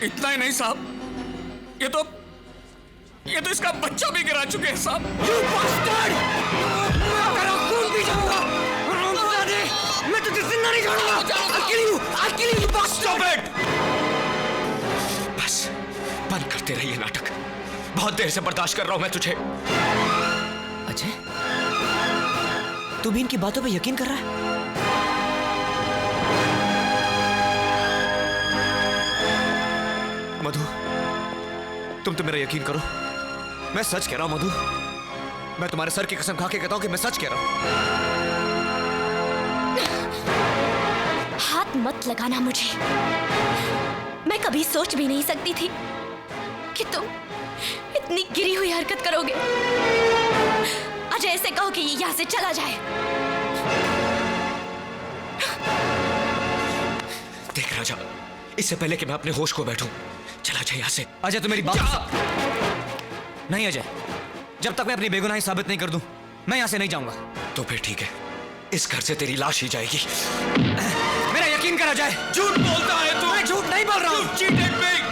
इतना ही नहीं साहब, ये तो इसका बच्चा भी गिरा चुके हैं साहब। खून पी जाऊंगा, मैं तुझे जिंदा नहीं छोड़ूंगा। I'll kill you, you bastard! Stop it! बस बंद करते रहिए नाटक। बहुत देर से बर्दाश्त कर रहा हूं मैं तुझे। अजय, तू भी इनकी बातों पे यकीन कर रहा है? मधु, तुम तो मेरा यकीन करो, मैं सच कह रहा हूं मधु। मैं तुम्हारे सर की कसम खा के कहता हूं कि मैं सच कह रहा हूं। हाथ मत लगाना मुझे। मैं कभी सोच भी नहीं सकती थी कि तुम इतनी गिरी हुई हरकत करोगे। अजय ऐसे कहो कि ये यहां से चला जाए। देख राजा, इससे पहले कि मैं अपने होश को बैठूं, चला जाए यहां से। अजय, तू मेरी बात नहीं। अजय, जब तक मैं अपनी बेगुनाही साबित नहीं कर दूं, मैं यहां से नहीं जाऊंगा। तो फिर ठीक है, इस घर से तेरी लाश ही जाएगी। मेरा यकीन कर अजय। झूठ बोलता है तू। मैं झूठ नहीं बोल रहा हूं।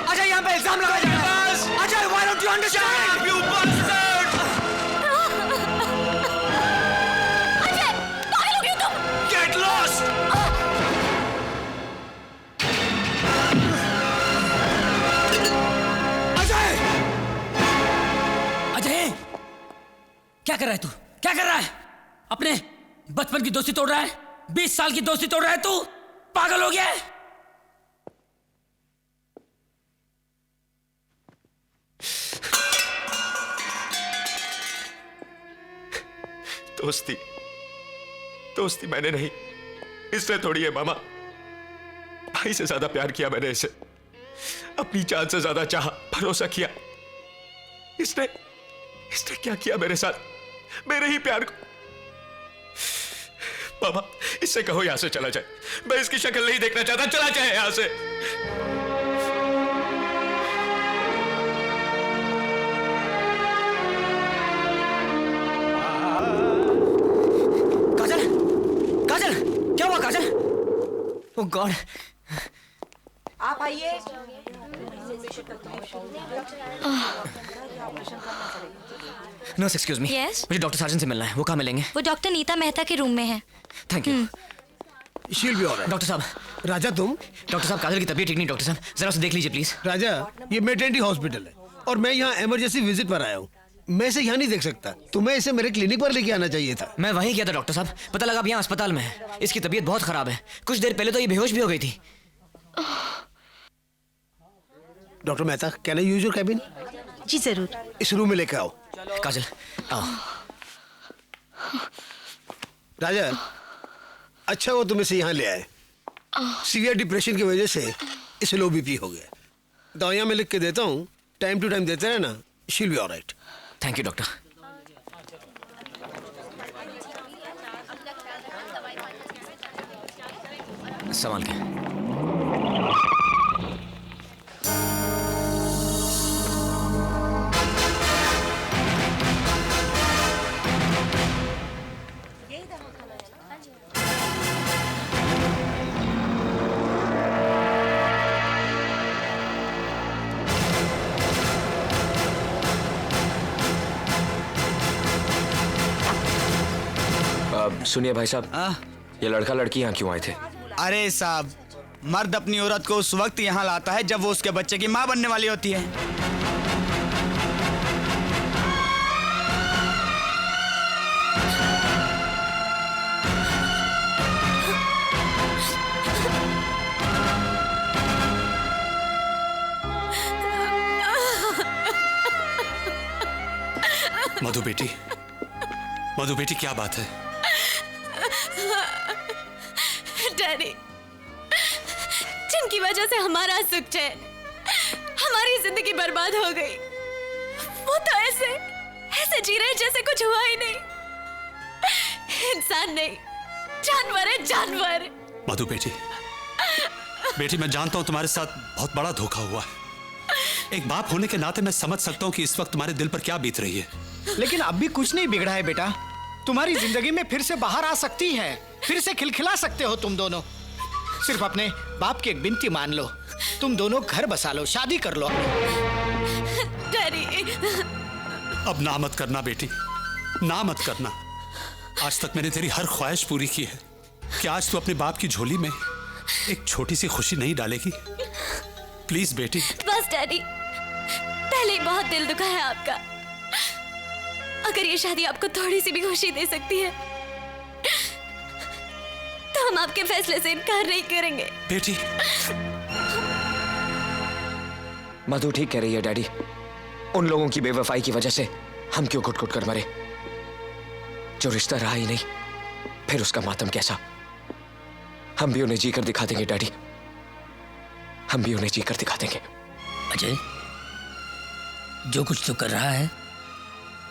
अजय, यहां पे इल्जाम लगाया जा रहा है। Ajay, why don't you understand? You bastard! Ajay, पागल हो गए तुम? Get lost! अजय! अजय! क्या कर रहा है तू? क्या कर रहा है? अपने बचपन की दोस्ती तोड़ रहा है? 20 साल की दोस्ती तोड़ रहा है तू? पागल हो गया है? दोस्ती मैंने नहीं, इसने थोड़ी है मामा। भाई से ज्यादा प्यार किया मैंने इसे, अपनी जान से ज्यादा चाहा, भरोसा किया। इसने क्या किया मेरे साथ, मेरे ही प्यार को। मामा, इससे कहो यहां से चला जाए। मैं इसकी शक्ल नहीं देखना चाहता, चला जाए यहां से। काजल, काजल, क्या हुआ काजल? ओह गॉड। आप आइए। Nurse, excuse me. Yes? मुझे डॉक्टर साजन से मिलना है। वो कहाँ मिलेंगे? वो डॉक्टर नीता मेहता के रूम में है। Thank you. शील भी हो रहा है। डॉक्टर साहब, राजा तुम? डॉक्टर साहब, काजल की तबीयत ठीक नहीं। डॉक्टर साहब, जरा उसे देख लीजिए प्लीज। राजा, ये मेटर्निटी हॉस्पिटल है और मैं यहाँ इमरजेंसी विजिट पर आया हूँ। मैं इसे यहाँ नहीं देख सकता। तुम्हें इसे मेरे क्लिनिक पर लेके आना चाहिए था। मैं वही किया था डॉक्टर साहब। पता लगा अब यहाँ अस्पताल में है। इसकी तबीयत बहुत खराब है। कुछ देर पहले तो ये बेहोश भी हो गई थी। Doctor Mehta, can I use your cabin? जी जरूर। इस रूम में लेके आओ। काजल, आओ। राजा, अच्छा वो तुम इसे यहाँ ले आए। सीवियर डिप्रेशन की वजह से इसे लो बीपी हो गया। दवाइयाँ मैं लिख के देता हूँ, टाइम टू टाइम देते रहना। She will be alright. Thank you doctor. संभाल के। सुनिए भाई साहब, ये लड़का लड़की यहाँ क्यों आए थे? अरे साहब, मर्द अपनी औरत को उस वक्त यहाँ लाता है जब वो उसके बच्चे की माँ बनने वाली होती है। मधु बेटी, मधु बेटी, क्या बात है? डैडी, जिनकी वजह से हमारा सुख चैन, हमारी जिंदगी बर्बाद हो गई, वो तो ऐसे जी रहे जैसे कुछ हुआ ही नहीं। इंसान नहीं, जानवर है, जानवर। मधु बेटी, बेटी मैं जानता हूं तुम्हारे साथ बहुत बड़ा धोखा हुआ है। एक बाप होने के नाते मैं समझ सकता हूं कि इस वक्त तुम्हारे दिल पर क्या बीत रही है। लेकिन अब भी कुछ नहीं बिगड़ा है बेटा। तुम्हारी जिंदगी में फिर से बाहर आ सकती है, फिर से खिलखिला सकते हो तुम दोनों। सिर्फ अपने बाप की एक बिनती मान लो, तुम दोनों घर बसा लो, शादी कर लो। डैडी, अब ना मत करना बेटी, ना मत करना। आज तक मैंने तेरी हर ख्वाहिश पूरी की है। क्या आज तू अपने बाप की झोली में एक छोटी सी खुशी नहीं डालेगी? प्लीज बेटी। बस डैडी, पहले ही बहुत दिल दुखा है आपका। अगर ये शादी आपको थोड़ी सी भी खुशी दे सकती है तो हम आपके फैसले से इनकार नहीं करेंगे। बेटी। मधु ठीक कह रही है डैडी। उन लोगों की बेवफाई की वजह से हम क्यों घुट-घुट कर मरे? जो रिश्ता रहा ही नहीं, फिर उसका मातम कैसा? हम भी उन्हें जीकर दिखा देंगे डैडी, हम भी उन्हें जीकर दिखा देंगे। अजय, जो कुछ तू कर रहा है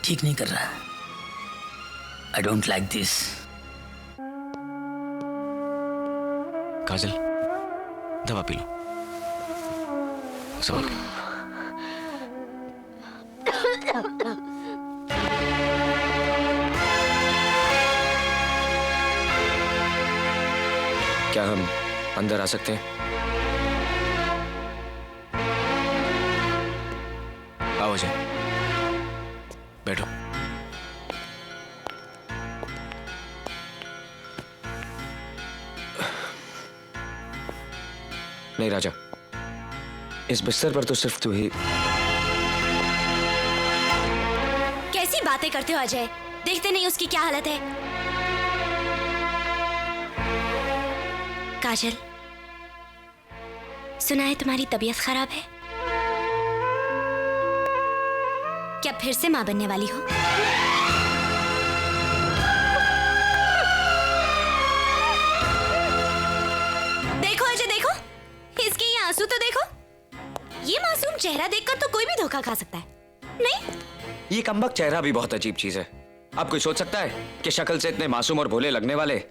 ठीक नहीं कर रहा है। I don't like this. Kajal, दवा पी लो। संभल के। क्या हम अंदर आ सकते हैं? आओ अजय, बैठो। नहीं राजा, इस बिस्तर पर तो सिर्फ तू ही। कैसी बातें करते हो अजय? देखते नहीं उसकी क्या हालत है? काजल, सुना है तुम्हारी तबीयत खराब है। क्या फिर से मां बनने वाली हो? देखो अजय, देखो इसके ये आंसू तो देखो। ये मासूम चेहरा देखकर तो कोई भी धोखा खा सकता है, नहीं? ये कमबख्त चेहरा भी बहुत अजीब चीज है। अब कोई सोच सकता है कि शक्ल से इतने मासूम और भोले लगने वाले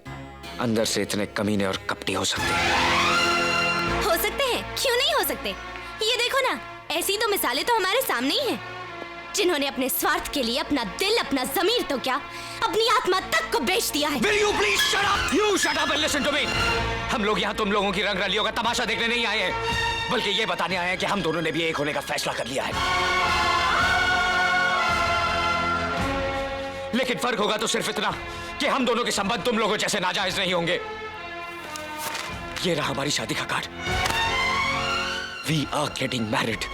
अंदर से इतने कमीने और कपटी हो सकते हैं? हो सकते हैं, क्यों नहीं हो सकते? ये देखो ना, ऐसी तो मिसालें तो हमारे सामने ही हैं, जिन्होंने अपने स्वार्थ के लिए अपना दिल, अपना ज़मीर तो क्या, अपनी आत्मा तक को बेच दिया है। Will you please shut up? You shut up and listen to me. हम लोग यहाँ तुम लोगों की रंगरलियों का तमाशा देखने नहीं आए हैं, बल्कि ये बताने आए हैं कि हम दोनों ने भी एक होने का फैसला कर लिया है। लेकिन फर्क होगा तो सिर्फ इतना कि हम दोनों के संबंध तुम लोगों जैसे नाजायज नहीं होंगे। ये रहा हमारी शादी का card. We are getting married.